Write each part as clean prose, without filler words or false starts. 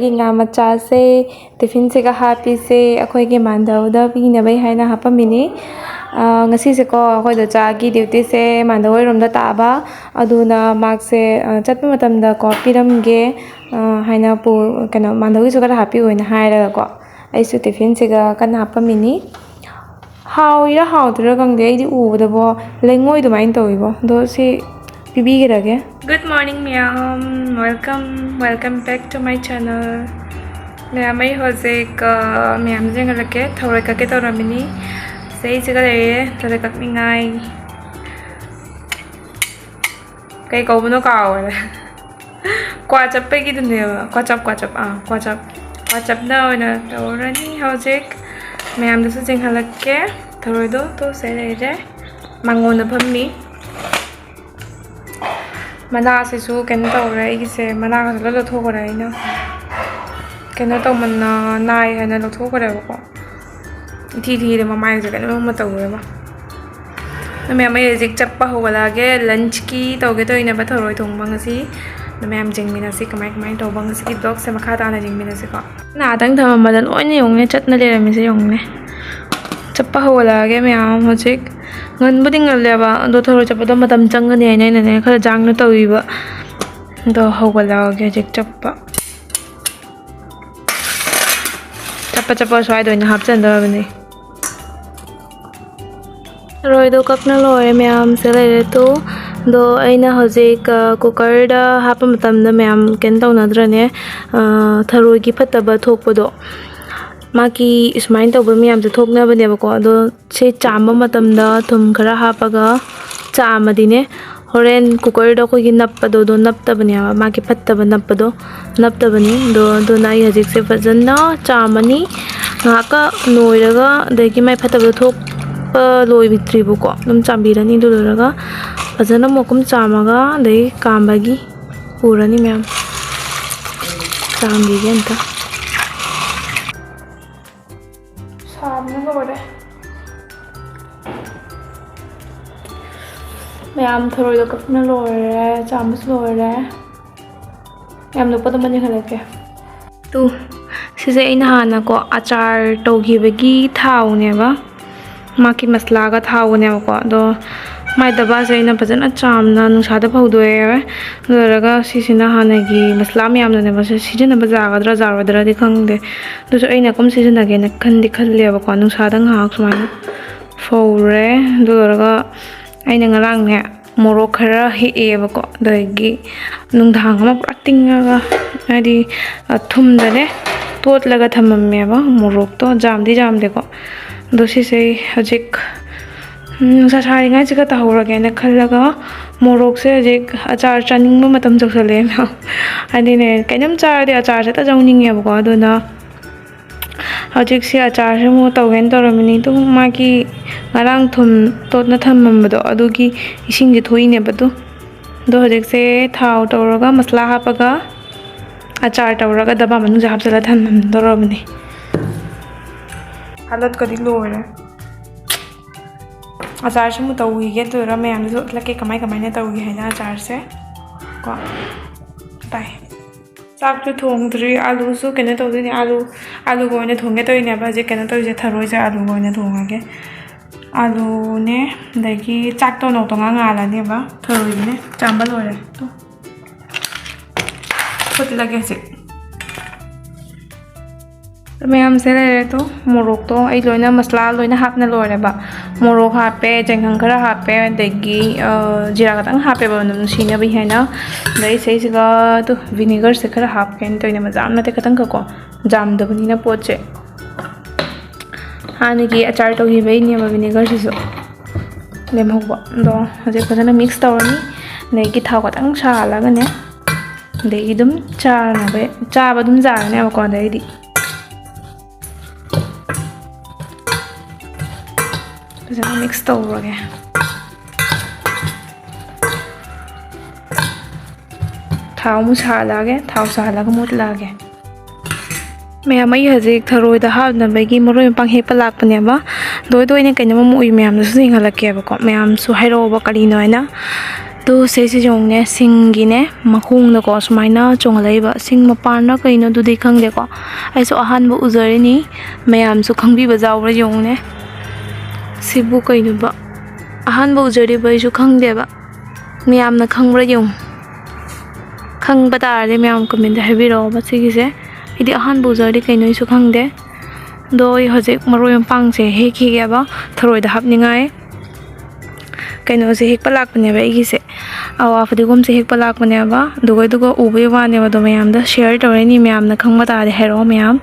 ꯑꯩꯒꯤ ꯉꯥ ꯃꯆꯥꯁꯦ ꯇꯤꯐꯤꯟꯁꯤꯒ ꯍꯥꯞꯄꯤꯁꯦ ꯑꯩꯈꯣꯏꯒꯤ ꯃꯥꯟꯗꯧꯗ ꯄꯤꯅꯕꯩ ꯍꯥꯏꯅ ꯍꯥꯞꯄꯝꯃꯤꯅꯤ ꯉꯁꯤꯁꯦꯀꯣ ꯑꯩꯈꯣꯏꯗꯣ ꯆꯥꯒꯤ ꯗ꯭ꯌꯨꯇꯤꯁꯦ ꯃꯥꯟꯗꯧꯔꯣꯝꯗ ꯇꯥꯕ ꯑꯗꯨꯅ ꯃꯥꯛꯁꯦ ꯆꯠꯄ ꯃꯇꯝꯗꯀꯣ ꯄꯤꯔꯝꯒꯦ ꯍꯥꯏꯅ ꯀꯩꯅꯣ ꯃꯥꯟꯗꯧꯒꯤꯁꯨ ꯈꯔ ꯍꯥꯞꯄꯤꯌꯣꯅ ꯍꯥꯏꯔꯒꯀꯣ ꯑꯩꯁꯨ ꯇꯤꯐꯤꯟꯁꯤꯒ ꯀꯟꯅ ꯍꯥꯞꯄꯝꯃꯤꯅꯤ ꯍꯥꯎꯏꯔ ꯍꯥꯎꯇ꯭ꯔꯤꯔ ꯈꯪꯗꯦ ꯑꯩꯗꯤ ꯎꯕꯗꯕꯣ ꯂꯩꯉꯣꯏ ꯑꯗꯨꯃꯥꯏꯅ ꯇꯧꯏꯕꯣ ꯑꯗꯣ ꯁꯤ ꯄꯤꯕꯤꯈꯤꯔꯒꯦ Good morning ꯃꯌꯥꯝ welcome back to my channel ꯃꯌꯥꯝ ꯑꯩ ꯍꯧꯖꯤꯛ ꯃꯌꯥꯝꯁꯦ ꯌꯦꯡꯍꯜꯂꯛꯀꯦ ꯊꯔꯣꯏ ꯀꯛꯀꯦ ꯇꯧꯔꯝꯃꯤꯅꯤ ꯁꯤꯒ ꯂꯩꯔꯦ ꯊꯔꯣꯏ ꯀꯛꯅꯤꯡꯉꯥꯏ ꯀꯩ ꯀꯧꯕꯅꯣ ꯀꯥꯎꯔꯦ ꯀ꯭ꯋꯥ ꯆꯞꯄꯒꯤꯗꯨꯅꯦꯕ ꯀ꯭ꯋꯥꯆꯞꯅ ꯑꯣꯏꯅ ꯇꯧꯔꯅꯤ ꯍꯧꯖꯤꯛ ꯃꯌꯥꯝꯗꯁꯨ ꯌꯦꯡꯍꯜꯂꯛꯀꯦ ꯊꯔꯣꯏꯗꯣ ꯇꯣꯁꯦ ꯂꯩꯔꯦ ꯃꯥꯡꯒꯣꯟꯗ ꯐꯝꯃꯤ ꯃꯅꯥꯁꯤꯁꯨ ꯀꯩꯅꯣ ꯇꯧꯔꯦ ꯑꯩꯒꯤꯁꯦ ꯃꯅꯥꯒꯁꯨ ꯂꯣꯏ ꯂꯧꯊꯣꯛꯈ꯭ꯔꯦ ꯑꯩꯅ ꯀꯩꯅꯣ ꯇꯧꯃꯟꯅ ꯅꯥꯏ ꯍꯥꯏꯅ ꯂꯧꯊꯣꯛꯈ꯭ꯔꯦꯕꯀꯣ ꯊꯤꯔꯦ ꯃꯃꯥꯏꯁꯦ ꯀꯩꯅꯣꯝꯃ ꯇꯧꯔꯦꯕ ꯃꯌꯥꯝ ꯑꯩ ꯍꯧꯖꯤꯛ ꯆꯠꯄ ꯍꯧꯒꯠꯂꯛꯑꯒꯦ ꯂꯟꯆꯀꯤ ꯇꯧꯒꯦ ꯇꯧꯔꯤꯅꯦꯕ ꯊꯔꯣꯏ ꯊꯣꯡꯕ ꯉꯁꯤ ꯃꯌꯥꯝ ꯌꯦꯡꯃꯤꯟꯅꯁꯤ ꯀꯃꯥꯏꯅ ꯇꯧꯕ ꯉꯁꯤꯒꯤ ꯕ꯭ꯂꯣꯒꯁꯦ ꯃꯈꯥ ꯇꯥꯅ ꯌꯦꯡꯃꯤꯟꯅꯁꯤꯀꯣ ꯉꯥꯛꯇꯪ ꯊꯝꯃꯝꯕꯗ ꯂꯣꯏꯅ ꯌꯦꯡꯉꯨꯅꯦ ꯆꯠꯅ ꯂꯩꯔꯝꯃꯤꯁꯦ ꯌꯦꯡꯉꯨꯅꯦ ꯆꯠꯄ ꯍꯧꯒꯠꯂꯛꯑꯒꯦ ꯃꯌꯥꯝ ꯍꯧꯖꯤꯛ ꯉꯟꯕꯨꯗꯤ ꯉꯜꯂꯦꯕ ꯑꯗꯣ ꯊꯔꯣꯏ ꯆꯠꯄꯗꯣ ꯃꯇꯝ ꯆꯪꯒꯅꯤ ꯍꯥꯏꯅ ꯑꯩꯅꯅꯦ ꯈꯔ ꯖꯥꯡꯅ ꯇꯧꯋꯤꯕ ꯑꯗꯣ ꯍꯧꯒꯠꯂꯛꯑꯒꯦ ꯍꯧꯖꯤꯛ ꯆꯠꯄ ꯁ꯭ꯋꯥꯏꯗ ꯑꯣꯏꯅ ꯍꯥꯞꯆꯟꯗꯧꯔꯕꯅꯤ ꯊꯔꯣꯏꯗꯣ ꯀꯛꯅ ꯂꯣꯏꯔꯦ ꯃꯌꯥꯝꯁꯦ ꯂꯩꯔꯦ ꯇꯨ ꯑꯗꯣ ꯑꯩꯅ ꯍꯧꯖꯤꯛ ꯀꯨꯀꯔꯗ ꯍꯥꯞꯄ ꯃꯇꯝꯗ ꯃꯌꯥꯝ ꯀꯩꯅꯣ ꯇꯧꯅꯗ꯭ꯔꯅꯦ ꯊꯔꯣꯏꯒꯤ ꯐꯠꯇꯕ ꯊꯣꯛꯄꯗꯣ ꯃꯥꯒꯤ ꯁꯨꯃꯥꯏꯅ ꯇꯧꯕ ꯃꯌꯥꯝꯁꯦ ꯊꯣꯛꯅꯕꯅꯦꯕꯀꯣ ꯑꯗꯣ ꯁꯤ ꯆꯥꯝꯕ ꯃꯇꯝꯗ ꯊꯨꯝ ꯈꯔ ꯍꯥꯞꯄꯒ ꯆꯥꯝꯃꯗꯤꯅꯦ ꯍꯣꯔꯦꯟ ꯀꯨꯀꯔꯗ ꯑꯩꯈꯣꯏꯒꯤ ꯅꯞꯄꯗꯣ ꯅꯞꯇꯕꯅꯦꯕ ꯃꯥꯒꯤ ꯐꯠꯇꯕ ꯅꯞꯄꯗꯣ ꯅꯞꯇꯕꯅꯤ ꯑꯗꯨꯅ ꯑꯩ ꯍꯧꯖꯤꯛꯁꯦ ꯐꯖꯅ ꯆꯥꯝꯃꯅꯤ ꯉꯥꯏꯍꯥꯛꯀ ꯅꯣꯏꯔꯒ ꯑꯗꯒꯤ ꯃꯥꯏ ꯐꯠꯇꯕꯗꯣ ꯊꯣꯛꯄ ꯂꯣꯏꯗ꯭ꯔꯤꯕꯀꯣ ꯑꯗꯨꯝ ꯆꯥꯝꯕꯤꯔꯅꯤ ꯑꯗꯨ ꯂꯣꯏꯔꯒ ꯐꯖꯅ ꯃꯣꯛꯀꯨꯝ ꯆꯥꯝꯃꯒ ꯑꯗꯒꯤ ꯀꯥꯝꯕꯒꯤ ꯄꯨꯔꯅꯤ ꯃꯌꯥꯝ ꯆꯥꯝꯈꯤꯒꯦ ꯑꯝꯇ ꯁꯥꯕꯅ ꯂꯣꯏꯔꯦ ꯃꯌꯥꯝ ꯊꯔꯣꯏꯗꯣ ꯀꯛꯄꯅ ꯂꯣꯏꯔꯦ ꯆꯥꯝꯕꯁꯨ ꯂꯣꯏꯔꯦ ꯌꯥꯝ ꯂꯨꯄꯗ ꯑꯃ ꯌꯦꯡꯍꯜꯂꯛꯀꯦ ꯇꯨ ꯁꯤꯁꯦ ꯑꯩꯅ ꯍꯥꯟꯅꯀꯣ ꯑꯆꯥꯔ ꯇꯧꯈꯤꯕꯒꯤ ꯊꯥꯎꯅꯦꯕ ꯃꯥꯒꯤ ꯃꯁꯂꯥꯒ ꯊꯥꯎꯅꯦꯕꯀꯣ ꯑꯗꯣ ꯃꯥꯏ ꯗꯕꯥꯁꯦ ꯑꯩꯅ ꯐꯖꯅ ꯆꯥꯝꯅ ꯅꯨꯡꯁꯥꯗ ꯐꯧꯗꯣꯛꯑꯦ ꯂꯣꯏꯔꯒ ꯁꯤꯁꯤꯅ ꯍꯥꯟꯅꯒꯤ ꯃꯁꯂꯥ ꯃꯌꯥꯝꯗꯨꯅꯦꯕ ꯁꯤꯖꯤꯟꯅꯕ ꯌꯥꯒꯗ꯭ꯔꯥ ꯌꯥꯔꯣꯏꯗ꯭ꯔꯗꯤ ꯈꯪꯗꯦ ꯑꯗꯨꯁꯨ ꯑꯩꯅ ꯀꯨꯝ ꯁꯤꯖꯤꯟꯅꯒꯦꯅ ꯈꯜꯂꯦꯕꯀꯣ ꯅꯨꯡꯁꯥꯗ ꯉꯥꯏꯍꯥꯛ ꯁꯨꯃꯥꯏꯅ ꯐꯧꯔꯦ ꯑꯗꯨ ꯂꯣꯏꯔꯒ ꯑꯩꯅ ꯉꯔꯥꯡꯅꯦ ꯃꯣꯔꯣꯛ ꯈꯔ ꯍꯦꯛꯑꯦꯕꯀꯣ ꯑꯗꯒꯤ ꯅꯨꯡꯗꯥꯡ ꯑꯃ ꯄꯨꯔꯥ ꯇꯤꯡꯉꯒ ꯍꯥꯏꯗꯤ ꯊꯨꯝꯗꯅꯦ ꯇꯣꯠꯂꯒ ꯊꯝꯃꯝꯃꯦꯕ ꯃꯣꯔꯣꯛꯇꯣ ꯖꯥꯝꯗꯦꯀꯣ ꯑꯗꯣ ꯁꯤꯁꯦ ꯍꯧꯖꯤꯛ ꯅꯨꯡꯁꯥ ꯁꯥꯔꯤꯉꯩꯁꯤꯒ ꯇꯧꯍꯧꯔꯒꯦꯅ ꯈꯜꯂꯒ ꯃꯣꯔꯣꯛꯁꯦ ꯍꯧꯖꯤꯛ ꯑꯆꯥꯔ ꯆꯥꯅꯤꯡꯕ ꯃꯇꯝ ꯌꯧꯁꯜꯂꯛꯑꯦ ꯍꯥꯏꯗꯤꯅꯦ ꯀꯩꯅꯣꯝ ꯆꯥꯔꯗꯤ ꯑꯆꯥꯔꯁꯦ ꯍꯦꯛꯇ ꯆꯥꯅꯤꯡꯉꯦꯕꯀꯣ ꯑꯗꯨꯅ ꯍꯧꯖꯤꯛꯁꯦ ꯑꯆꯥꯔꯁꯦ ꯑꯃꯨꯛ ꯇꯧꯒꯦꯅ ꯇꯧꯔꯝꯃꯤꯅꯤ ꯑꯗꯨꯝ ꯃꯥꯒꯤ ꯉꯔꯥꯡ ꯊꯨꯝ ꯇꯣꯠꯅ ꯊꯝꯃꯝꯕꯗꯣ ꯑꯗꯨꯒꯤ ꯏꯁꯤꯡꯁꯦ ꯊꯣꯛꯏꯅꯦꯕ ꯑꯗꯣ ꯍꯧꯖꯤꯛꯁꯦ ꯊꯥꯎ ꯇꯧꯔꯒ ꯃꯁꯂꯥ ꯍꯥꯞꯄꯒ ꯑꯆꯥꯔ ꯇꯧꯔꯒ ꯗꯕꯥ ꯃꯅꯨꯡꯁꯦ ꯍꯥꯞꯆꯤꯜꯂ ꯊꯝꯃꯝꯗꯧꯔꯕꯅꯤ ꯍꯥꯂꯠꯀꯗꯤ ꯂꯣꯏꯔꯦ ꯑꯆꯥꯔꯁꯦ ꯑꯃꯨꯛ ꯇꯧꯈꯤꯒꯦ ꯑꯗꯨꯔ ꯃꯌꯥꯝꯗꯁꯨ ꯎꯠꯂꯛꯀꯦ ꯀꯃꯥꯏꯅ ꯇꯧꯒꯦ ꯍꯥꯏꯅ ꯑꯆꯥꯔꯁꯦ ꯀꯣ ꯇꯥꯏ ꯆꯥꯛꯁꯨ ꯊꯣꯡꯗ꯭ꯔꯤ ꯑꯥꯂꯨꯁꯨ ꯀꯩꯅꯣ ꯇꯧꯗꯣꯏꯅꯦ ꯑꯥꯂꯨꯒ ꯑꯣꯏꯅ ꯊꯣꯡꯒꯦ ꯇꯧꯔꯤꯅꯦꯕ ꯍꯧꯖꯤꯛ ꯀꯩꯅꯣ ꯇꯧꯔꯤꯁꯦ ꯊꯔꯣꯏꯁꯦ ꯑꯥꯂꯨꯒ ꯑꯣꯏꯅ ꯊꯣꯡꯉꯒꯦ ꯑꯥꯂꯨꯅꯦ ꯑꯗꯒꯤ ꯆꯥꯛꯇꯣ ꯅꯧꯇꯣꯉꯥ ꯉꯥꯜꯂꯅꯦꯕ ꯊꯔꯣꯏꯗꯨꯅꯦ ꯆꯥꯝꯕ ꯂꯣꯏꯔꯦ ꯐꯨꯠꯂꯒꯦ ꯍꯧꯖꯤꯛ ꯃꯌꯥꯝꯁꯦ ꯂꯩꯔꯦ ꯃꯣꯔꯣꯛꯇꯣ ꯑꯩ ꯂꯣꯏꯅ ꯃꯁꯂꯥ ꯂꯣꯏꯅ ꯍꯥꯞꯅ ꯂꯣꯏꯔꯦꯕ ꯃꯣꯔꯣꯛ ꯍꯥꯞꯄꯦ ꯆꯦꯡꯈꯪ ꯈꯔ ꯍꯥꯞꯄꯦ ꯑꯗꯒꯤ ꯖꯤꯔꯥ ꯈꯛꯇꯪ ꯍꯥꯞꯄꯦꯕ ꯑꯗꯨꯝ ꯅꯨꯡꯁꯤꯅꯕ ꯍꯥꯏꯅ ꯑꯗꯩ ꯁꯤꯁꯤꯒ ꯚꯤꯅꯦꯒꯔꯁꯦ ꯈꯔ ꯍꯥꯞꯀꯦꯅ ꯇꯧꯅꯦꯕ ꯖꯥꯝ ꯅꯠꯇꯦ ꯈꯛꯇꯪꯀꯣ ꯖꯥꯝꯗꯕꯅꯤꯅ ꯄꯣꯠꯁꯦ ꯍꯥꯟꯅꯒꯤ ꯑꯆꯥꯔ ꯇꯧꯈꯤꯕꯩꯅꯦꯕ ꯚꯤꯅꯦꯒꯔꯁꯤꯁꯨ ꯂꯦꯝꯍꯧꯕ ꯑꯗꯣ ꯍꯧꯖꯤꯛ ꯐꯖꯅ ꯃꯤꯛꯁ ꯇꯧꯔꯅꯤ ꯑꯗꯒꯤ ꯊꯥꯎ ꯈꯛꯇꯪ ꯁꯥꯍꯜꯂꯒꯅꯦ ꯑꯗꯒꯤ ꯑꯗꯨꯝ ꯆꯥꯕ ꯑꯗꯨꯝ ꯌꯥꯔꯅꯦꯕꯀꯣ ꯑꯗꯩꯗꯤ ꯐꯖꯅ ꯃꯤꯛꯁ ꯇꯧꯔꯒꯦ ꯊꯥꯎ ꯑꯃꯨꯛ ꯁꯥꯍꯜꯂꯛꯑꯒꯦ ꯊꯥꯎ ꯁꯥꯍꯜꯂꯒ ꯃꯨꯠꯂꯛꯑꯒꯦ ꯃꯌꯥꯝ ꯑꯩ ꯍꯧꯖꯤꯛ ꯊꯔꯣꯏꯗ ꯍꯥꯞꯅꯕꯒꯤ ꯃꯔꯣꯏ ꯃꯄꯥꯡ ꯍꯦꯛꯄ ꯂꯥꯛꯄꯅꯦꯕ ꯂꯣꯏꯗ ꯑꯣꯏꯅ ꯀꯩꯅꯣꯝꯃ ꯎꯏ ꯃꯌꯥꯝꯗꯁꯨ ꯌꯦꯡꯍꯜꯂꯛꯀꯦꯕꯀꯣ ꯃꯌꯥꯝꯁꯨ ꯍꯥꯏꯔꯛꯑꯣꯕ ꯀꯔꯤꯅꯣ ꯍꯥꯏꯅ 또 세시종네 싱기네 마콩나고 수마이나 종알레이바 싱 마판나 그이노 두디 칸게고 아이소 아한부 우저리니 매암수 칸비바 자우라 용네 시부 그이노바 아한부 우저리바 이수 칸데바 매암나 칸브라 용 칸바 다레 매암 커멘트 해비로 마시기세 이디 아한부 우저리 그이노 이수 칸데 도이 허직 마로용 빵세 해키게바 थरोइदा 합닝아에 कहीं हेक लापनेब अगीसे अवा फदिगोम से हेक लापनेब दुगो उबे वानेब मैम शेयर तौरनी मैम खंग तादे हैरो मैम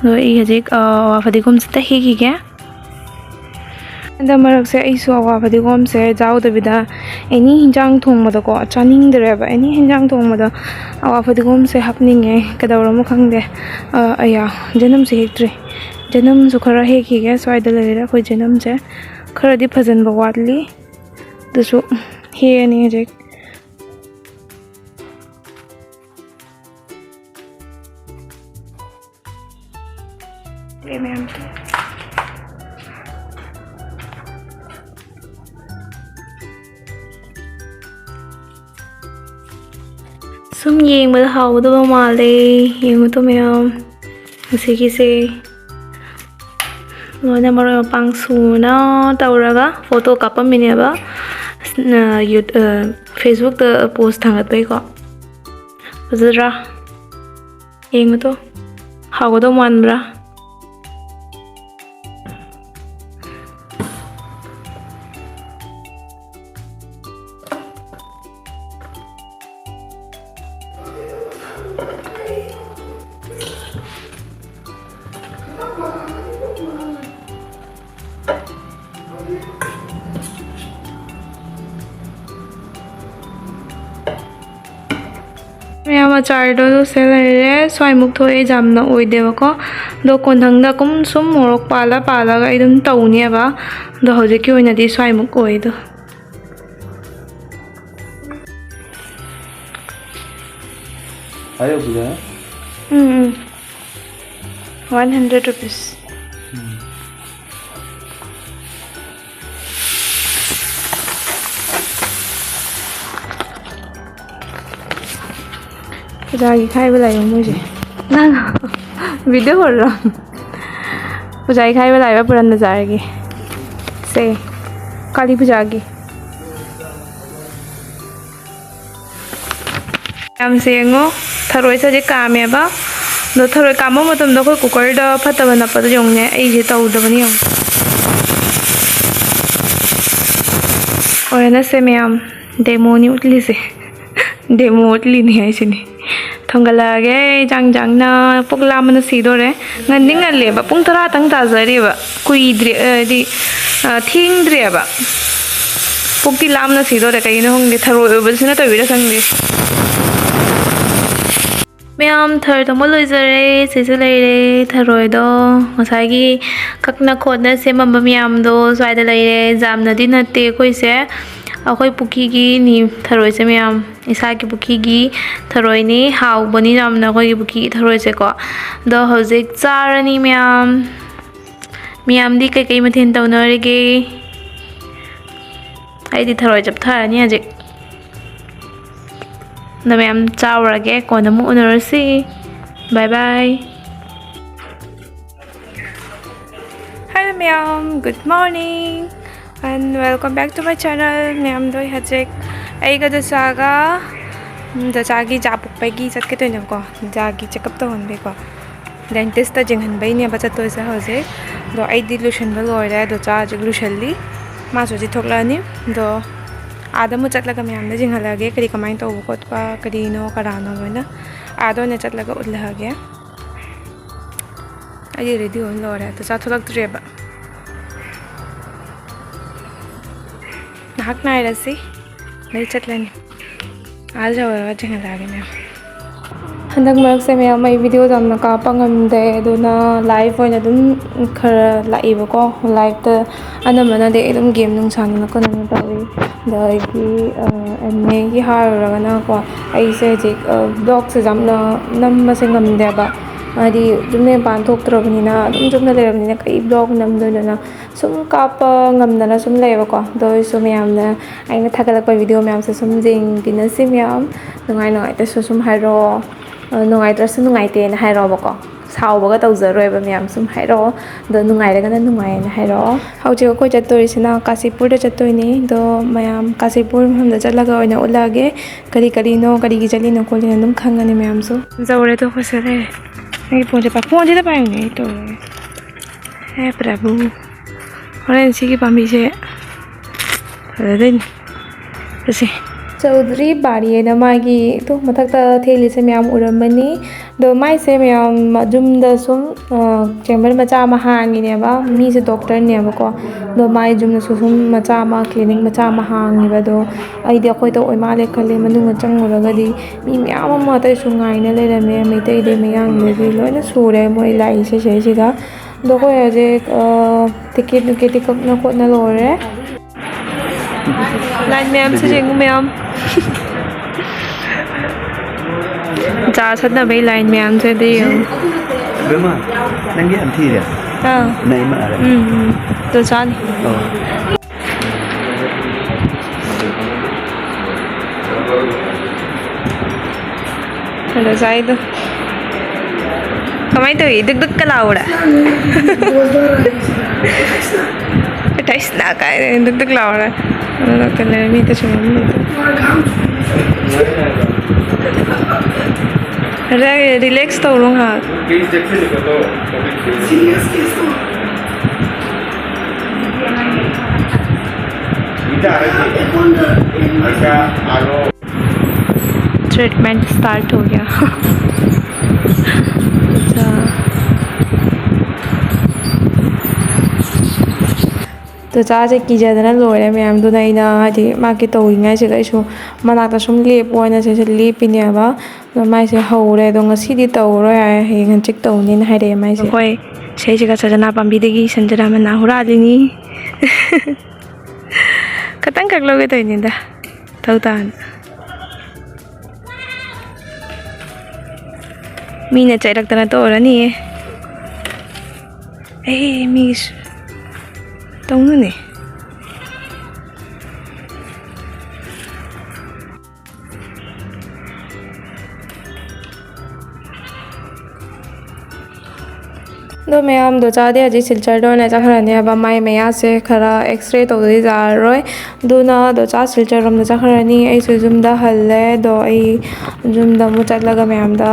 हजिक अवा फदिगोम से हेकीगे मरक से अवा फदिगोम से जाऊदबीद एनी हिंजांग थोंबदको चानिंगद्रेब एनी हिंजांग थोंबद अवा फदिगोम से हापनिंगे कदौरम खंगदे अया जनम से हेक्ट्रे जनम सु खरा हेकीगे स्वाइद लेरे अखोय जनम से खरादी फजनब वाटली दसु हेनी हजिक मैम सुम येंबद हाउदब माले येंगतो मैम मसिगिसे लोना मरो मपांग सुना तौरगा फोटो कापमिनेबा फेसबुक पोस्ट थांगतबैको फजरा येंगतो हाउदब मानब्रा मैम अचार से लेरे स्वाइमुक थोए जामना ओइदेबको दो कोनथंगदा कुम सुम मोरक पाला पालागा इदम तौनेबा दो हजिकी ओइनादि स्वाइमुक ओइदो आयो बुझा 100 rupees पुजागी खाइबा लायो मुझे ना वीडियो कर रहा पुजागी खाइबा लायो पुरान नजारगी से काली पुजागी हम सेंगो थरोय सजे कामेबा दो थरोय कामो मतम दो कुकर द फतबा नपद जोंगने एजे तौदबनी यम और ना से मैम डेमो नि उतली से डेमो उतली नहीं है सिनी थोंगलागे जांग जांग ना पुगला मन सीदोरे nganding ngaleba pung tara tang tazareba kuidre di thingdreba pukti lamna sidore kaino hongde tharo obasina tawira sangde ma'am थर तो लोजरे से लेरे थरोय दो ngसाइगी ककना खोदना सेमब मैम दो स्वाइद लेरे जामनदी नते कोइसे अखोय पुखीगी नि थरोय से मैम इसा की पुखीगी थरोय नि हाउ बनी जामना कोई पुखी थरोय से को दो हजिक चारनी मैम मैम दी कई मथेन तौनरेगे आइदी थरोय जब थारनी हजिक द मैम चावरगे कोन मु उनरसी bye bye hello ma'am good morning and welcome back to my channel ma'am दो हजिक आइगा दसागा दसागी जापुपैगी चटके तो नको जागी चेकअप तो हनबे को डेंटिस्ट ता जिंगहनबै ने बचा तो से हजे दो आइदी लुशन बल ओरे दो चा जग लुशनली मासो जि थोकलानी दो आदम चटलगा मैम ने जिंगहलागे करी कमाइन तो कोटपा करीनो करानो होना आदो ने चटलगा उलहागे आई रेडी होन लोरे तो चा थोलक त्रेबा नाक नाइरसी नहीं चटलनी आज जाओ जिंगहलागे मैम हंदक मरक से मैम मैं वीडियो जामना कापा ngamde aduna live oina dum khara laibako live ta anamana de dum game nung sanna ko nang tawi dagi ane gi haragana ko ai se je blog se jamna namma se ngamde ba ꯍꯥꯏꯗꯤ ꯆꯨꯝꯅ ꯃꯄꯥꯟ ꯊꯣꯛꯇ꯭ꯔꯕꯅꯤꯅ ꯑꯗꯨꯝ ꯆꯨꯝꯅ ꯂꯩꯔꯕꯅꯤꯅ ꯀꯩ block ꯅꯝꯗꯣꯏꯅꯣꯅ ꯁꯨꯝ ꯀꯥꯞꯄ ꯉꯝꯗꯅ ꯁꯨꯝ ꯂꯩꯌꯦꯕꯀꯣ ꯑꯗꯣ ꯑꯩꯁꯨ ꯃꯌꯥꯝꯅ ꯑꯩꯅ ꯊꯥꯒꯠꯂꯛꯄ ꯚꯤꯗꯤꯑꯣ ꯃꯌꯥꯝꯁꯦ ꯁꯨꯝ ꯌꯦꯡꯕꯤꯅꯁꯤ ꯃꯌꯥꯝ ꯅꯨꯡꯉꯥꯏꯇ꯭ꯔꯁꯨ ꯁꯨꯝ ꯍꯥꯏꯔꯛꯑꯣ ꯅꯨꯡꯉꯥꯏꯇ꯭ꯔꯁꯨ ꯅꯨꯡꯉꯥꯏꯇꯦꯅ ꯍꯥꯏꯔꯛꯑꯣꯕꯀꯣ ꯁꯥꯎꯕꯒ ꯇꯧꯖꯔꯣꯏꯕ ꯃꯌꯥꯝ ꯁꯨꯝ ꯍꯥꯏꯔꯛꯑꯣ ꯑꯗꯣ ꯅꯨꯡꯉꯥꯏꯔꯒꯅ ꯅꯨꯡꯉꯥꯏꯌꯦꯅ ꯍꯥꯏꯔꯛꯑꯣ ꯍꯧꯖꯤꯛ ꯑꯩꯈꯣꯏ ꯆꯠꯇꯣꯔꯤꯁꯤꯅ ꯀꯥꯁꯤꯄꯨꯔꯗ ꯆꯠꯇꯣꯏꯅꯤ ꯑꯗꯣ ꯃꯌꯥꯝ ꯀꯥꯁꯤꯄꯨꯔ ꯃꯐꯝꯗ ꯆꯠꯂꯒ ꯑꯣꯏꯅ ꯎꯠꯂꯛꯑꯒꯦ ꯀꯔꯤꯅꯣ ꯀꯔꯤꯒꯤ ꯆꯠꯂꯤꯅꯣ ꯈꯣꯠꯂꯤꯅꯣ ꯑꯗꯨꯝ ꯈꯪꯉꯅꯤ ꯃꯌꯥꯝꯁꯨ ꯖꯧꯔꯦ ꯇꯣꯛꯄꯁꯦ ꯑꯩꯒꯤ ꯐꯣꯟꯁꯤꯗ ꯄꯥꯏꯌꯨꯅꯦ ꯑꯩ ꯇꯧꯔꯦ ꯍꯦ ꯄ꯭ꯔꯚꯨ ꯍꯣꯔꯦꯟ ꯁꯤꯒꯤ ꯄꯥꯝꯕꯤꯁꯦ ꯐꯖꯗꯣꯏꯅꯤ ꯆꯠꯁꯦ ꯆꯧꯗ꯭ꯔꯤ ꯕꯥꯔꯤꯑꯅ ꯃꯥꯒꯤ ꯃꯊꯛꯇ ꯊꯦꯜꯂꯤꯁꯦ ꯃꯌꯥꯝ ꯎꯔꯝꯃꯅꯤ ꯑꯗꯣ ꯃꯥꯏꯁꯦ ꯃꯌꯥꯝ ꯌꯨꯝꯗ ꯁꯨꯝ ꯆꯦꯝꯕꯔ ꯃꯆꯥ ꯑꯃ ꯍꯥꯡꯉꯤꯅꯦꯕ ꯃꯤꯁꯦ ꯗꯣꯛꯇꯔꯅꯦꯕꯀꯣ ꯑꯗꯣ ꯃꯥꯏ ꯌꯨꯝꯗꯁꯨ ꯁꯨꯝ ꯃꯆꯥ ꯑꯃ ꯀ꯭ꯂꯤꯅꯤꯛ ꯃꯆꯥ ꯑꯃ ꯍꯥꯡꯉꯦꯕ ꯑꯗꯣ ꯑꯩꯗꯤ ꯑꯩꯈꯣꯏꯗ ꯑꯣꯏ ꯃꯥꯜꯂꯦ ꯈꯜꯂꯦ ꯃꯅꯨꯡꯗ ꯆꯪꯉꯨꯔꯒꯗꯤ ꯃꯤ ꯃꯌꯥꯝ ꯑꯃ ꯑꯇꯩꯁꯨ ꯉꯥꯏꯅ ꯂꯩꯔꯝꯃꯦ ꯃꯩꯇꯩꯗꯩ ꯃꯌꯥꯡꯗꯩꯗꯤ ꯂꯣꯏꯅ ꯁꯨꯔꯦ ꯃꯣꯏ ꯂꯥꯛꯏꯁꯦ ꯁꯤꯗꯩꯁꯤꯗ ꯑꯗꯣ ꯑꯩꯈꯣꯏ ꯍꯧꯖꯤꯛ ꯇꯤꯀꯦꯠ ꯀꯛꯅ ꯈꯣꯠꯅ ꯂꯣꯏꯔꯦ ꯂꯥꯏꯟ ꯃꯌꯥꯝꯁꯨ ꯌꯦꯡꯉꯨ ꯃꯌꯥꯝ ꯆꯥ ꯁꯠꯅꯕꯩ ꯂꯥꯏꯟ ꯃꯌꯥꯝꯁꯦ ꯑꯗꯨ ꯌꯦꯡꯉꯨ Bema, nanti anti dia. Naik mana? 또 짠이 Hello Zaido Kamay to dug ka laura Tais na ka dug laura Ano ka na mi ta chuma relax to rong ha treatment start हो गया तो चाचे कीजदना लोरे ma'am दुनाइना हादि माके तौइङाइ से गइसु मनाक्ता सुम लेप ओइना से लेपिनेबा माइसे हौरे दो ngasiदि तौरो याय हेंग चिक तौनिन हाइरे माइसे कोइ सेजिगा सजना पाम्बिदेगी संजना मना हुरालिनी खतंग कगलोगे तोइनिदा तौतान मीना चाइरक्तना तोरनी ए मिस तौनुने दो मैम दो चादे हजी सिलचर दो ने चखरने अब माय मैया से खरा एक्सरे तौदि जारोय दुना दो चा सिलचर रम चखरनी ऐ जुमदा हल्ले दो ऐ जुमदा मु चटलगा मैम दा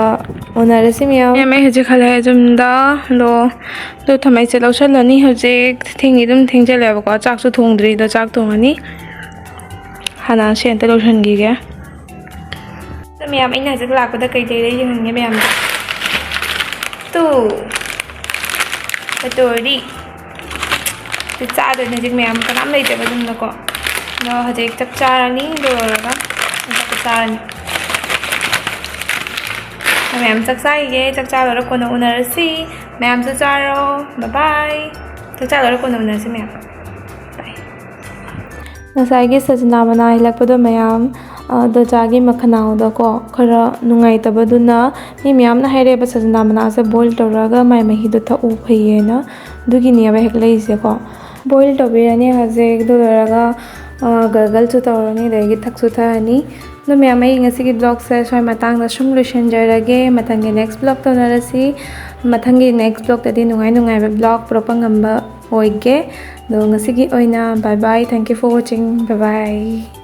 ओनरसी मैम मैं हजी खले जुमदा दो थमाइ से लौसलनी हजी थिंगी दुम थिंगजेलेबको चाकसु थोंद्रि दो चाक थोंगनी हाना सेंट लौसनगिगे तो मैम इन हजी लापदा कई देरे यंगे मैम तो Betul Cak ada ma'am kanam lagi tapi dum nako. No hajik cak cara ni do raga. Cak cara ni. Ma'am cak sai ye cak cara ro kono unarasi. Ma'am cak cara. Bye bye. Cak cara ro kono unarasi ma'am. Bye. Nasagi sajna mana hilakpado ma'am दो चागी मखनाउदा को खरा नुंगाइतबदुना मी म्यामना हाइरेबा सजना मना से boil तौरागा माइ मही दो थउ फैयेना दुगिनियाबा हेक लैसे को boil तौबिरानी हजे दो लरागा गरगल चु तौरानी देगी थक्सु थानी नो म्याम आई ngasi ब्लॉग से सोय मतंग दा सुम लोशन जरगे मतंगे नेक्स्ट ब्लॉग तौनारसी मतंगे नेक्स्ट ब्लॉग तदि नुंगाइ ब्लॉग प्रोपंगंबा ओइगे दो ngasi gi ओइना bye bye thank you for watching bye bye